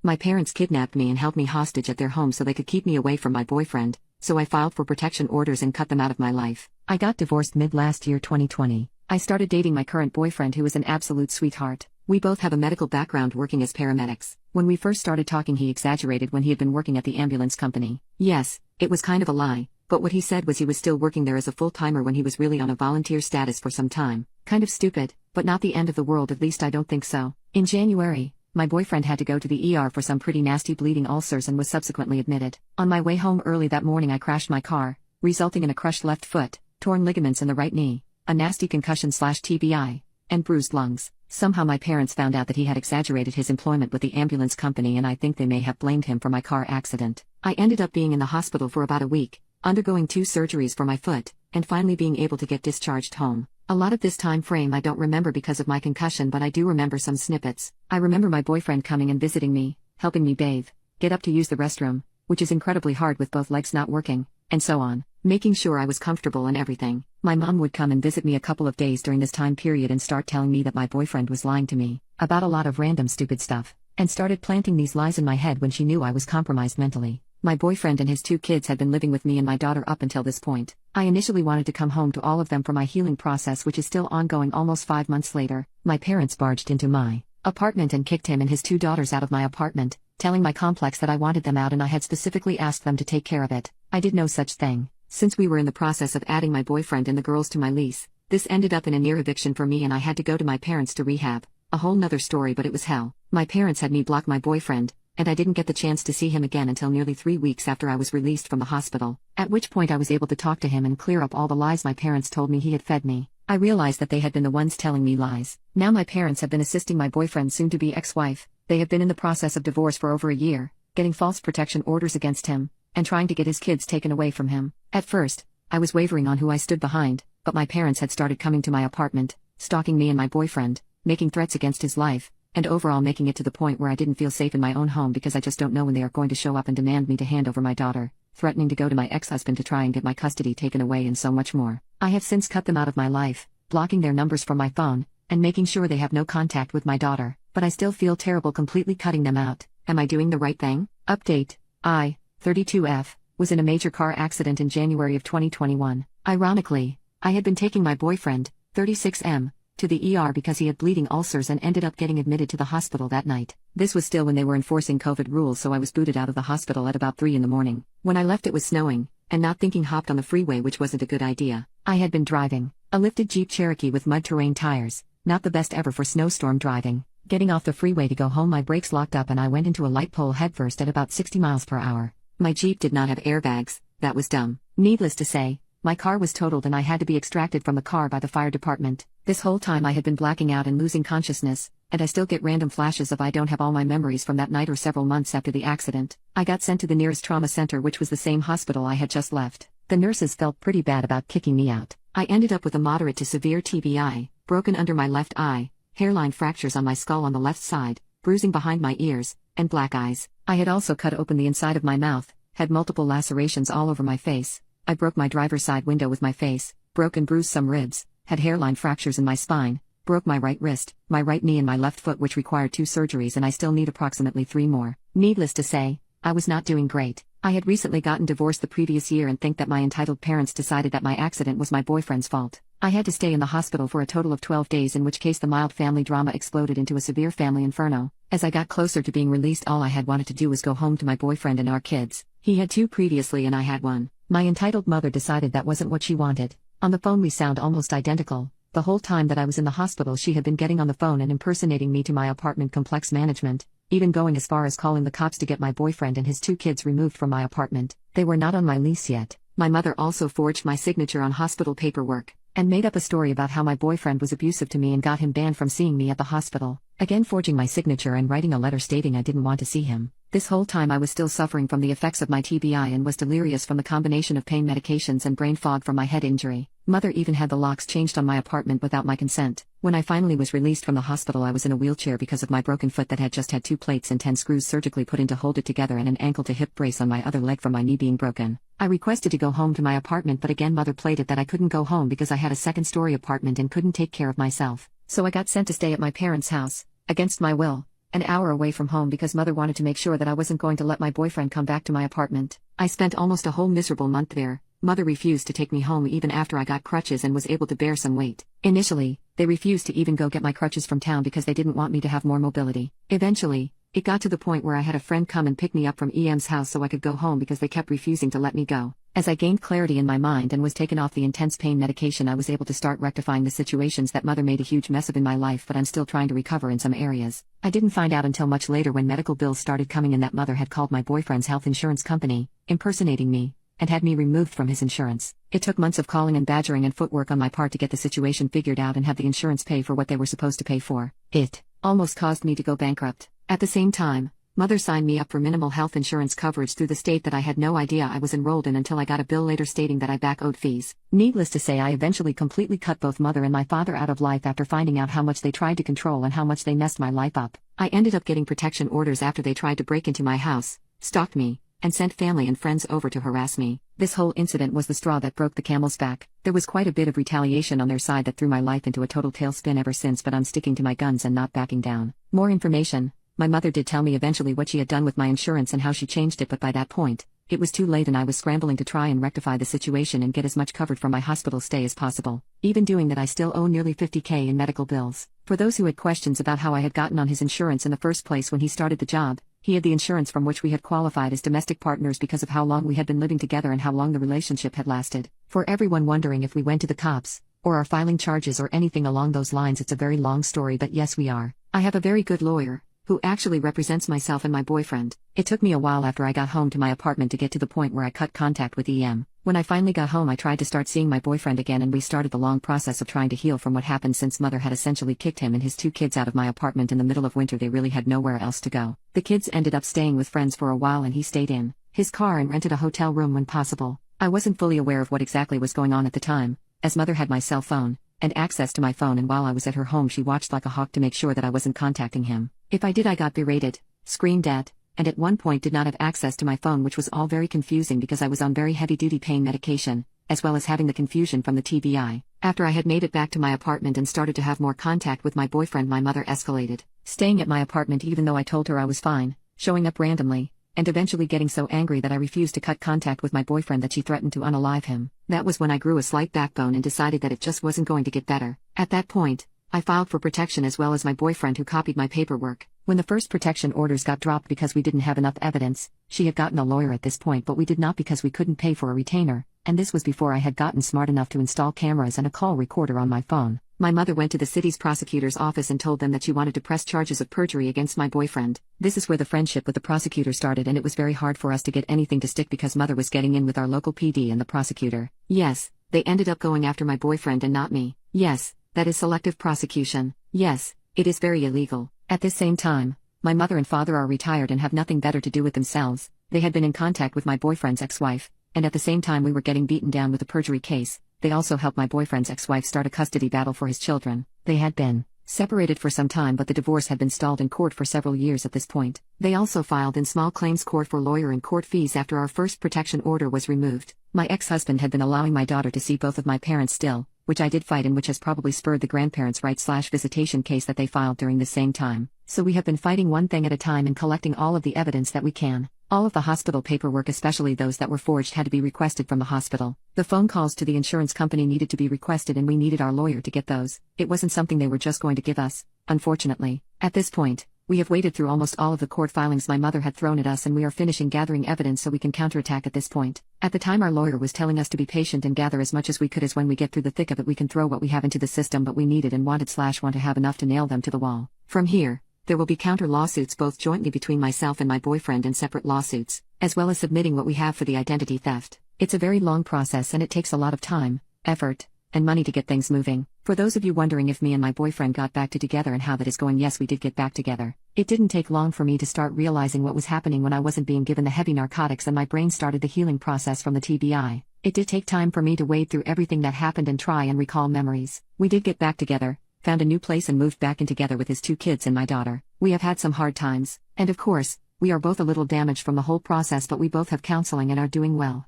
My parents kidnapped me and held me hostage at their home so they could keep me away from my boyfriend, so I filed for protection orders and cut them out of my life. I got divorced mid-last year 2020. I started dating my current boyfriend who is an absolute sweetheart. We both have a medical background working as paramedics. When we first started talking he exaggerated when he had been working at the ambulance company. Yes, it was kind of a lie, but what he said was he was still working there as a full-timer when he was really on a volunteer status for some time. Kind of stupid, but not the end of the world, at least I don't think so. In January, my boyfriend had to go to the ER for some pretty nasty bleeding ulcers and was subsequently admitted. On my way home early that morning I crashed my car, resulting in a crushed left foot, torn ligaments in the right knee, a nasty concussion/TBI, and bruised lungs. Somehow my parents found out that he had exaggerated his employment with the ambulance company and I think they may have blamed him for my car accident. I ended up being in the hospital for about a week, undergoing 2 surgeries for my foot, and finally being able to get discharged home. A lot of this time frame I don't remember because of my concussion, but I do remember some snippets. I remember my boyfriend coming and visiting me, helping me bathe, get up to use the restroom, which is incredibly hard with both legs not working, and so on, making sure I was comfortable and everything. My mom would come and visit me a couple of days during this time period and start telling me that my boyfriend was lying to me about a lot of random stupid stuff, and started planting these lies in my head when she knew I was compromised mentally. My boyfriend and his 2 kids had been living with me and my daughter up until this point. I initially wanted to come home to all of them for my healing process, which is still ongoing almost 5 months later. My parents barged into my apartment and kicked him and his 2 daughters out of my apartment, telling my complex that I wanted them out and I had specifically asked them to take care of it. I did no such thing. Since we were in the process of adding my boyfriend and the girls to my lease, this ended up in a near eviction for me and I had to go to my parents to rehab. A whole nother story, but it was hell. My parents had me block my boyfriend, and I didn't get the chance to see him again until nearly 3 weeks after I was released from the hospital, at which point I was able to talk to him and clear up all the lies my parents told me he had fed me. I realized that they had been the ones telling me lies. Now my parents have been assisting my boyfriend's soon-to-be ex-wife. They have been in the process of divorce for over a year, getting false protection orders against him, and trying to get his kids taken away from him. At first, I was wavering on who I stood behind, but my parents had started coming to my apartment, stalking me and my boyfriend, making threats against his life, and overall making it to the point where I didn't feel safe in my own home because I just don't know when they are going to show up and demand me to hand over my daughter, threatening to go to my ex-husband to try and get my custody taken away, and so much more. I have since cut them out of my life, blocking their numbers from my phone, and making sure they have no contact with my daughter, but I still feel terrible completely cutting them out. Am I doing the right thing? Update: I, 32F, was in a major car accident in January of 2021. Ironically, I had been taking my boyfriend, 36M, to the ER because he had bleeding ulcers and ended up getting admitted to the hospital that night. This was still when they were enforcing COVID rules, so I was booted out of the hospital at about 3 in the morning. When I left it was snowing, and not thinking hopped on the freeway, which wasn't a good idea. I had been driving a lifted Jeep Cherokee with mud terrain tires, not the best ever for snowstorm driving. Getting off the freeway to go home, my brakes locked up and I went into a light pole headfirst at about 60 miles per hour. My Jeep did not have airbags. That was dumb. Needless to say, my car was totaled and I had to be extracted from the car by the fire department. This whole time I had been blacking out and losing consciousness, and I still get random flashes of I don't have all my memories from that night or several months after the accident. I got sent to the nearest trauma center, which was the same hospital I had just left. The nurses felt pretty bad about kicking me out. I ended up with a moderate to severe TBI, broken under my left eye, hairline fractures on my skull on the left side, bruising behind my ears, and black eyes. I had also cut open the inside of my mouth, had multiple lacerations all over my face. I broke my driver's side window with my face, broke and bruised some ribs, had hairline fractures in my spine, broke my right wrist, my right knee and my left foot, which required 2 surgeries, and I still need approximately 3 more. Needless to say, I was not doing great. I had recently gotten divorced the previous year and think that my entitled parents decided that my accident was my boyfriend's fault. I had to stay in the hospital for a total of 12 days, in which case the mild family drama exploded into a severe family inferno. As I got closer to being released, all I had wanted to do was go home to my boyfriend and our kids. He had 2 previously and I had 1. My entitled mother decided that wasn't what she wanted. On the phone we sound almost identical. The whole time that I was in the hospital she had been getting on the phone and impersonating me to my apartment complex management, even going as far as calling the cops to get my boyfriend and his 2 kids removed from my apartment. They were not on my lease yet. My mother also forged my signature on hospital paperwork, and made up a story about how my boyfriend was abusive to me and got him banned from seeing me at the hospital, again forging my signature and writing a letter stating I didn't want to see him. This whole time I was still suffering from the effects of my TBI and was delirious from the combination of pain medications and brain fog from my head injury. Mother even had the locks changed on my apartment without my consent. When I finally was released from the hospital, I was in a wheelchair because of my broken foot that had just had 2 plates and 10 screws surgically put in to hold it together, and an ankle to hip brace on my other leg from my knee being broken. I requested to go home to my apartment, but again Mother played it that I couldn't go home because I had a 2nd-story apartment and couldn't take care of myself. So I got sent to stay at my parents' house, against my will, an hour away from home because mother wanted to make sure that I wasn't going to let my boyfriend come back to my apartment. I spent almost a whole miserable month there. Mother refused to take me home even after I got crutches and was able to bear some weight. Initially, they refused to even go get my crutches from town because they didn't want me to have more mobility. Eventually, it got to the point where I had a friend come and pick me up from EM's house so I could go home because they kept refusing to let me go. As I gained clarity in my mind and was taken off the intense pain medication, I was able to start rectifying the situations that mother made a huge mess of in my life, but I'm still trying to recover in some areas. I didn't find out until much later when medical bills started coming in that mother had called my boyfriend's health insurance company, impersonating me, and had me removed from his insurance. It took months of calling and badgering and footwork on my part to get the situation figured out and have the insurance pay for what they were supposed to pay for. It almost caused me to go bankrupt. At the same time, mother signed me up for minimal health insurance coverage through the state that I had no idea I was enrolled in until I got a bill later stating that I back owed fees. Needless to say, I eventually completely cut both mother and my father out of life after finding out how much they tried to control and how much they messed my life up. I ended up getting protection orders after they tried to break into my house, stalked me, and sent family and friends over to harass me. This whole incident was the straw that broke the camel's back. There was quite a bit of retaliation on their side that threw my life into a total tailspin ever since, but I'm sticking to my guns and not backing down. More information. My mother did tell me eventually what she had done with my insurance and how she changed it, but by that point, it was too late and I was scrambling to try and rectify the situation and get as much covered from my hospital stay as possible. Even doing that, I still owe nearly $50,000 in medical bills. For those who had questions about how I had gotten on his insurance in the first place, when he started the job, he had the insurance from which we had qualified as domestic partners because of how long we had been living together and how long the relationship had lasted. For everyone wondering if we went to the cops, or are filing charges or anything along those lines, it's a very long story, but yes, we are. I have a very good lawyer, who actually represents myself and my boyfriend. It took me a while after I got home to my apartment to get to the point where I cut contact with EM. When I finally got home, I tried to start seeing my boyfriend again, and we started the long process of trying to heal from what happened, since mother had essentially kicked him and his 2 kids out of my apartment in the middle of winter. They really had nowhere else to go. The kids ended up staying with friends for a while and he stayed in his car and rented a hotel room when possible. I wasn't fully aware of what exactly was going on at the time, as mother had my cell phone and access to my phone, and while I was at her home she watched like a hawk to make sure that I wasn't contacting him. If I did, I got berated, screamed at, and at one point did not have access to my phone, which was all very confusing because I was on very heavy-duty pain medication, as well as having the confusion from the TBI. After I had made it back to my apartment and started to have more contact with my boyfriend, my mother escalated, staying at my apartment even though I told her I was fine, showing up randomly, and eventually getting so angry that I refused to cut contact with my boyfriend that she threatened to unalive him. That was when I grew a slight backbone and decided that it just wasn't going to get better. At that point, I filed for protection as well as my boyfriend, who copied my paperwork. When the first protection orders got dropped because we didn't have enough evidence, she had gotten a lawyer at this point, but we did not because we couldn't pay for a retainer, and this was before I had gotten smart enough to install cameras and a call recorder on my phone. My mother went to the city's prosecutor's office and told them that she wanted to press charges of perjury against my boyfriend. This is where the friendship with the prosecutor started, and it was very hard for us to get anything to stick because mother was getting in with our local PD and the prosecutor. Yes, they ended up going after my boyfriend and not me. Yes, that is selective prosecution. Yes, it is very illegal. At this same time, my mother and father are retired and have nothing better to do with themselves. They had been in contact with my boyfriend's ex-wife, and at the same time we were getting beaten down with a perjury case. They also helped my boyfriend's ex-wife start a custody battle for his children. They had been separated for some time, but the divorce had been stalled in court for several years at this point. They also filed in small claims court for lawyer and court fees after our first protection order was removed. My ex-husband had been allowing my daughter to see both of my parents still, which I did fight, and which has probably spurred the grandparents' right/visitation case that they filed during the same time. So we have been fighting one thing at a time and collecting all of the evidence that we can. All of the hospital paperwork, especially those that were forged, had to be requested from the hospital. The phone calls to the insurance company needed to be requested, and we needed our lawyer to get those. It wasn't something they were just going to give us, unfortunately. At this point, we have waded through almost all of the court filings my mother had thrown at us, and we are finishing gathering evidence so we can counterattack at this point. At the time, our lawyer was telling us to be patient and gather as much as we could, as when we get through the thick of it we can throw what we have into the system, but we needed and want to have enough to nail them to the wall. From here, there will be counter lawsuits both jointly between myself and my boyfriend and separate lawsuits, as well as submitting what we have for the identity theft. It's a very long process and it takes a lot of time, effort, and money to get things moving. For those of you wondering if me and my boyfriend got back together and how that is going, yes, we did get back together. It didn't take long for me to start realizing what was happening when I wasn't being given the heavy narcotics and my brain started the healing process from the TBI. It did take time for me to wade through everything that happened and try and recall memories. We did get back together, found a new place and moved back in together with his 2 kids and my daughter. We have had some hard times, and of course, we are both a little damaged from the whole process, but we both have counseling and are doing well.